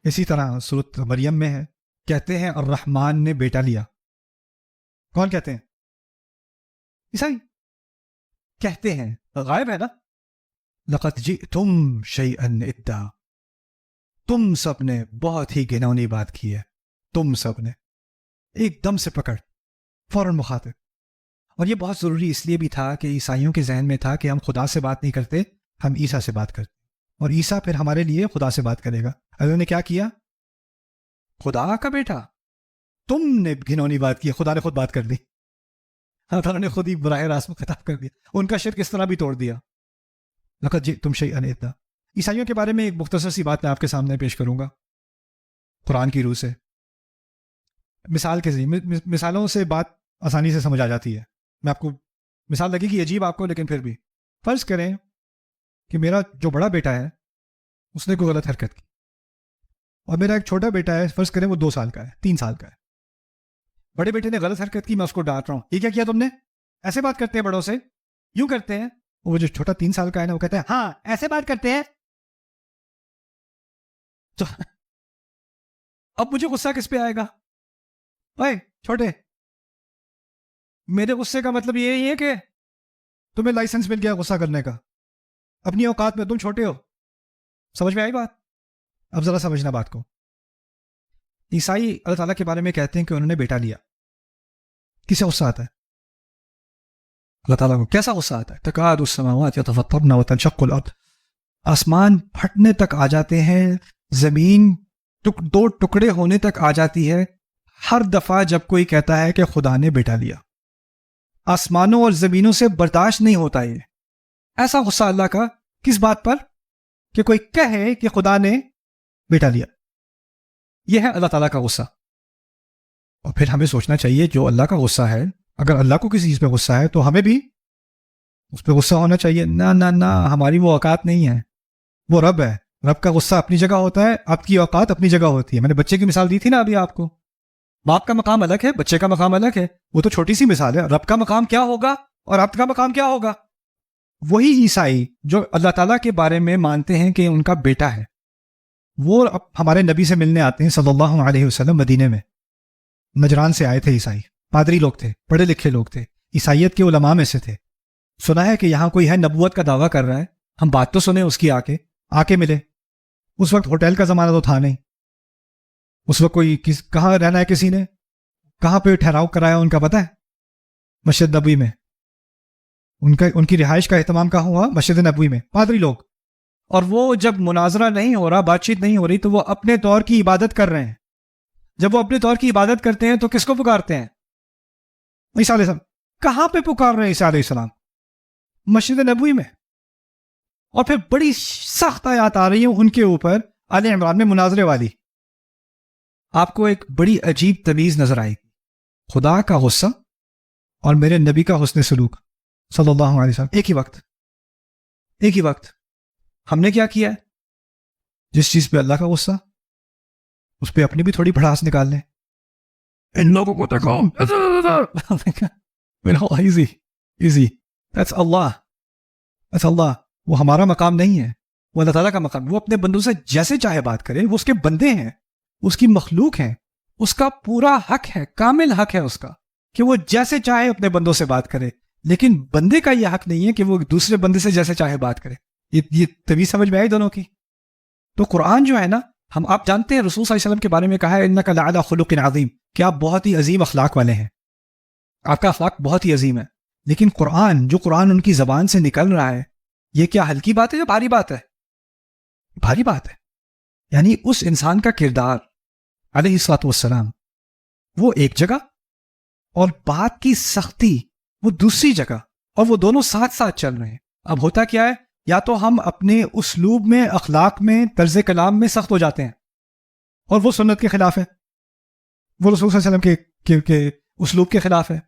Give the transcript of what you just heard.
اسی طرح سورۃ مریم میں ہے، کہتے ہیں الرحمن نے بیٹا لیا. کون کہتے ہیں؟ عیسائی کہتے ہیں، غائب ہے نا. لقد جئتم شیئا ادا، تم سب نے بہت ہی گھنونی بات کی ہے، تم سب نے. ایک دم سے پکڑ، فوراً مخاطب. اور یہ بہت ضروری اس لیے بھی تھا کہ عیسائیوں کے ذہن میں تھا کہ ہم خدا سے بات نہیں کرتے، ہم عیسیٰ سے بات کرتے، اور عیسیٰ پھر ہمارے لیے خدا سے بات کرے گا. اللہ نے کیا کیا؟ خدا کا بیٹا. تم نے گھنونی بات کی، خدا نے خود بات کر دی. اللہ تعالیٰ نے خود ہی براہ راست میں خطاب کر دیا، ان کا شرک اس طرح بھی توڑ دیا. لقد جئتم شیئا ادا. عیسائیوں کے بارے میں ایک مختصر سی بات میں آپ کے سامنے پیش کروں گا قرآن کی روح سے. مثال کے ذریعے، مثالوں سے بات آسانی سے سمجھ آ جاتی ہے. میں آپ کو مثال لگے گی عجیب آپ کو، لیکن پھر بھی فرض کریں کہ میرا جو بڑا بیٹا ہے اس نے کوئی غلط حرکت کی، اور میرا ایک چھوٹا بیٹا ہے، فرض کریں وہ 2 سال کا ہے، 3 سال کا ہے. بڑے بیٹے نے غلط حرکت کی، میں اس کو ڈانٹ رہا ہوں، یہ کیا کیا تم نے؟ ایسے بات کرتے ہیں بڑوں سے، یوں کرتے ہیں. وہ جو چھوٹا 3 سال کا ہے نا، وہ کہتا ہے ہاں ایسے بات کرتے ہیں. تو اب مجھے غصہ کس پہ آئے گا؟ اوے چھوٹے، میرے غصے کا مطلب یہ ہے کہ تمہیں لائسنس مل گیا غصہ کرنے کا، اپنی اوقات میں تم چھوٹے ہو. سمجھ میں آئی بات؟ اب ذرا سمجھنا بات کو. عیسائی اللہ تعالیٰ کے بارے میں کہتے ہیں کہ انہوں نے بیٹا لیا. کسے غصہ آتا ہے؟ اللہ تعالیٰ کو. کیسا غصہ آتا ہے؟ تکاد السماوات یتفطرن وتنشق الارض. آسمان پھٹنے تک آ جاتے ہیں، زمین 2 ٹکڑے ہونے تک آ جاتی ہے ہر دفعہ جب کوئی کہتا ہے کہ خدا نے بیٹا لیا. آسمانوں اور زمینوں سے برداشت نہیں ہوتا یہ ایسا غصہ اللہ کا. کس بات پر؟ کہ کوئی کہے کہ خدا نے بیٹا لیا. یہ ہے اللہ تعالیٰ کا غصہ. اور پھر ہمیں سوچنا چاہیے جو اللہ کا غصہ ہے، اگر اللہ کو کسی چیز پہ غصہ ہے تو ہمیں بھی اس پہ غصہ ہونا چاہیے. نہ نہ نہ، ہماری وہ اوقات نہیں ہے، وہ رب ہے. رب کا غصہ اپنی جگہ ہوتا ہے، آپ کی اوقات اپنی جگہ ہوتی ہے. میں نے بچے کی مثال دی تھی نا ابھی آپ کو. باپ کا مقام الگ ہے، بچے کا مقام الگ ہے. وہ تو چھوٹی سی مثال ہے. رب کا مقام کیا ہوگا اور آپ کا مقام کیا ہوگا؟ وہی عیسائی جو اللہ تعالیٰ کے بارے میں مانتے ہیں کہ ان کا بیٹا ہے، وہ ہمارے نبی سے ملنے آتے ہیں صلی اللہ علیہ وسلم. مدینے میں نجران سے آئے تھے عیسائی، پادری لوگ تھے، پڑھے لکھے لوگ تھے، عیسائیت کے علماء میں سے تھے. سنا ہے کہ یہاں کوئی ہے نبوت کا دعویٰ کر رہا ہے، ہم بات تو سنیں اس کی. آ کے ملے. اس وقت ہوٹل کا زمانہ تو تھا نہیں. اس وقت کوئی کہاں رہنا ہے، کسی نے کہاں پہ ٹھہراؤ کرایا ان کا پتہ ہے؟ مسجد نبوی میں. ان کی رہائش کا اہتمام کہاں ہوا؟ مسجد نبوی میں. پادری لوگ. اور وہ جب مناظرہ نہیں ہو رہا، بات چیت نہیں ہو رہی، تو وہ اپنے طور کی عبادت کر رہے ہیں. جب وہ اپنے طور کی عبادت کرتے ہیں تو کس کو پکارتے ہیں؟ عیسیٰ علیہ السلام. کہاں پہ پکار رہے ہیں عیسیٰ علیہ السلام؟ مسجد نبوی میں. اور پھر بڑی سخت آیات آ رہی ہیں ان کے اوپر، آل عمران میں مناظرے والی. آپ کو ایک بڑی عجیب تمیز نظر آئے گی. خدا کا غصہ اور میرے نبی کا حسن سلوک صلی اللہ علیہ وسلم ایک ہی وقت. ہم نے کیا کیا ہے؟ جس چیز پہ اللہ کا غصہ، اس پہ اپنی بھی تھوڑی بھڑاس نکال لیں. ان لوگوں کو تکو ایزی. That's اللہ. وہ ہمارا مقام نہیں ہے، وہ اللہ تعالیٰ کا مقام. وہ اپنے بندوں سے جیسے چاہے بات کرے. وہ اس کے بندے ہیں، اس کی مخلوق ہیں. اس کا پورا حق ہے، کامل حق ہے اس کا، کہ وہ جیسے چاہے اپنے بندوں سے بات کرے. لیکن بندے کا یہ حق نہیں ہے کہ وہ دوسرے بندے سے جیسے چاہے بات کرے. یہ تمیز سمجھ میں آئی دونوں کی؟ تو قرآن جو ہے نا، آپ جانتے ہیں رسول صلی اللہ علیہ وسلم کے بارے میں کہا ہے انک لعلی خلق عظیم، کہ آپ بہت ہی عظیم اخلاق والے ہیں، آپ کا اخلاق بہت ہی عظیم ہے. لیکن قرآن ان کی زبان سے نکل رہا ہے، یہ کیا ہلکی بات ہے یا بھاری بات ہے؟ بھاری بات ہے. یعنی اس انسان کا کردار علیہ الصلوۃ والسلام وہ ایک جگہ، اور بات کی سختی وہ دوسری جگہ، اور وہ دونوں ساتھ ساتھ چل رہے ہیں. اب ہوتا کیا ہے، یا تو ہم اپنے اسلوب میں، اخلاق میں، طرز کلام میں سخت ہو جاتے ہیں، اور وہ سنت کے خلاف ہے، وہ رسول صلی اللہ علیہ وسلم کے اسلوب کے خلاف ہے.